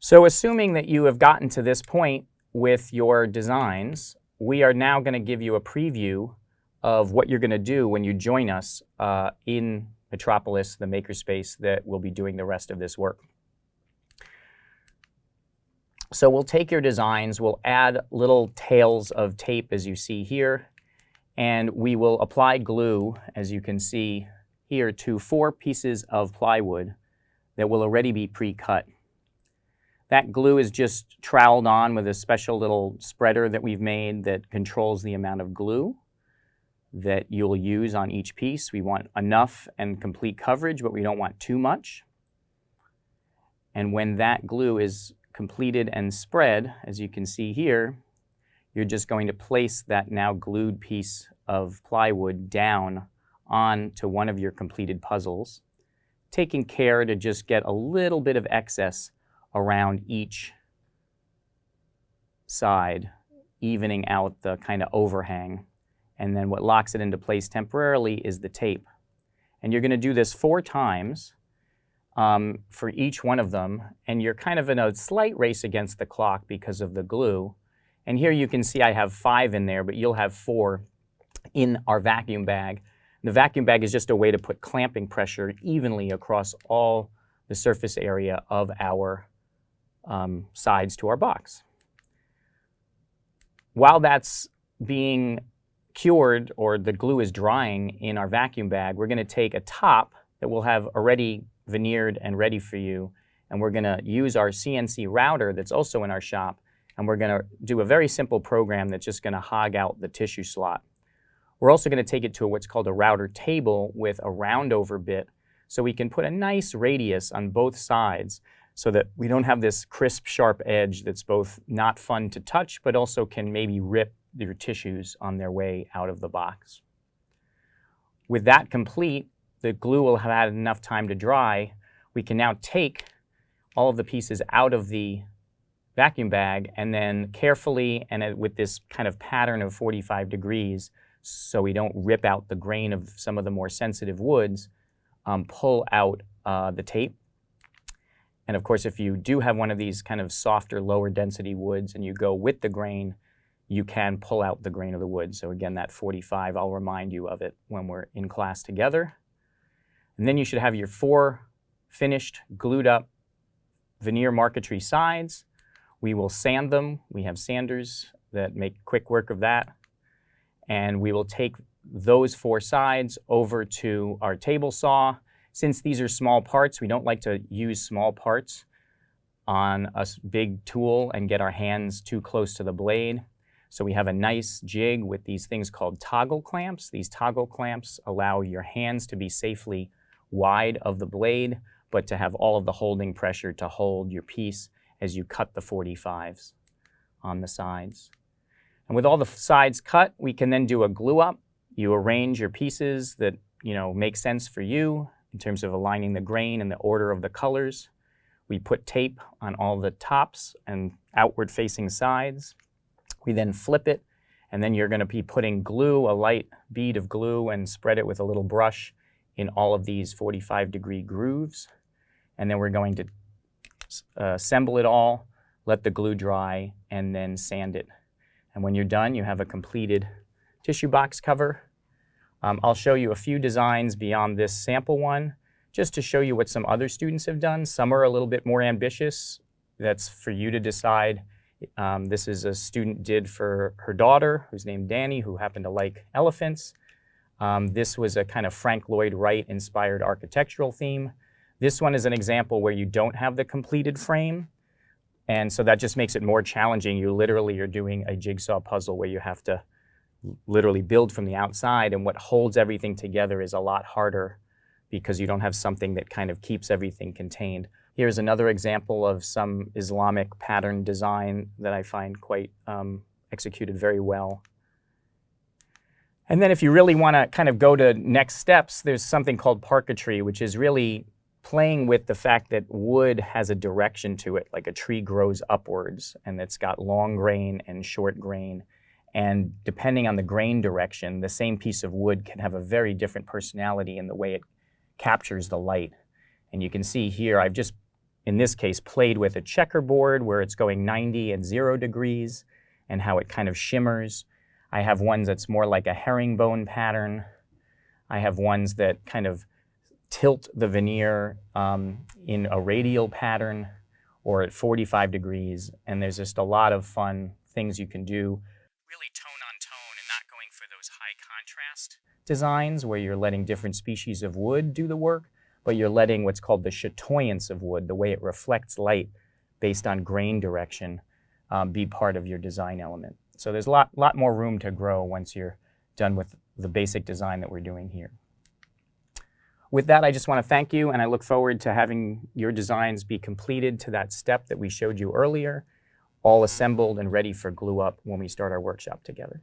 So assuming that you have gotten to this point with your designs, we are now going to give you a preview of what you're going to do when you join us in Metropolis, the makerspace that will be doing the rest of this work. So we'll take your designs, we'll add little tails of tape as you see here, and we will apply glue, as you can see here, to 4 pieces of plywood that will already be pre-cut. That glue is just troweled on with a special little spreader that we've made that controls the amount of glue that you'll use on each piece. We want enough and complete coverage, but we don't want too much. And when that glue is completed and spread, as you can see here, you're just going to place that now glued piece of plywood down onto one of your completed puzzles, taking care to just get a little bit of excess around each side, evening out the kind of overhang. And then what locks it into place temporarily is the tape. And you're going to do this 4 times for each one of them. And you're kind of in a slight race against the clock because of the glue. And here you can see I have 5 in there, but you'll have 4 in our vacuum bag. The vacuum bag is just a way to put clamping pressure evenly across all the surface area of our sides to our box. While that's being cured, or the glue is drying in our vacuum bag, we're going to take a top that we'll have already veneered and ready for you, and we're going to use our CNC router that's also in our shop, and we're going to do a very simple program that's just going to hog out the tissue slot. We're also going to take it to what's called a router table with a roundover bit, so we can put a nice radius on both sides so that we don't have this crisp, sharp edge that's both not fun to touch, but also can maybe rip your tissues on their way out of the box. With that complete, the glue will have had enough time to dry. We can now take all of the pieces out of the vacuum bag and then carefully, and with this kind of pattern of 45 degrees, so we don't rip out the grain of some of the more sensitive woods, pull out the tape. And of course, if you do have one of these kind of softer, lower density woods and you go with the grain, you can pull out the grain of the wood. So again, that 45, I'll remind you of it when we're in class together. And then you should have your 4 finished, glued up veneer marquetry sides. We will sand them. We have sanders that make quick work of that. And we will take those 4 sides over to our table saw. Since these are small parts, we don't like to use small parts on a big tool and get our hands too close to the blade. So we have a nice jig with these things called toggle clamps. These toggle clamps allow your hands to be safely wide of the blade, but to have all of the holding pressure to hold your piece as you cut the 45s on the sides. And with all the sides cut, we can then do a glue up. You arrange your pieces that make sense for you in terms of aligning the grain and the order of the colors. We put tape on all the tops and outward facing sides. We then flip it, and then you're going to be putting glue, a light bead of glue, and spread it with a little brush in all of these 45-degree grooves. And then we're going to assemble it all, let the glue dry, and then sand it. And when you're done, you have a completed tissue box cover. I'll show you a few designs beyond this sample one, just to show you what some other students have done. Some are a little bit more ambitious. That's for you to decide. This is a student did for her daughter, who's named Danny, who happened to like elephants. This was a kind of Frank Lloyd Wright-inspired architectural theme. This one is an example where you don't have the completed frame, and so that just makes it more challenging. You literally are doing a jigsaw puzzle where you have to literally build from the outside, and what holds everything together is a lot harder because you don't have something that kind of keeps everything contained. Here's another example of some Islamic pattern design that I find quite executed very well. And then if you really want to kind of go to next steps, there's something called parquetry, which is really playing with the fact that wood has a direction to it, like a tree grows upwards, and it's got long grain and short grain. And depending on the grain direction, the same piece of wood can have a very different personality in the way it captures the light. And you can see here, I've just in this case, played with a checkerboard where it's going 90 and 0 degrees and how it kind of shimmers. I have ones that's more like a herringbone pattern. I have ones that kind of tilt the veneer in a radial pattern or at 45 degrees. And there's just a lot of fun things you can do. Really tone on tone and not going for those high contrast designs where you're letting different species of wood do the work, but you're letting what's called the chatoyance of wood, the way it reflects light based on grain direction, be part of your design element. So there's a lot more room to grow once you're done with the basic design that we're doing here. With that, I just want to thank you, and I look forward to having your designs be completed to that step that we showed you earlier, all assembled and ready for glue up when we start our workshop together.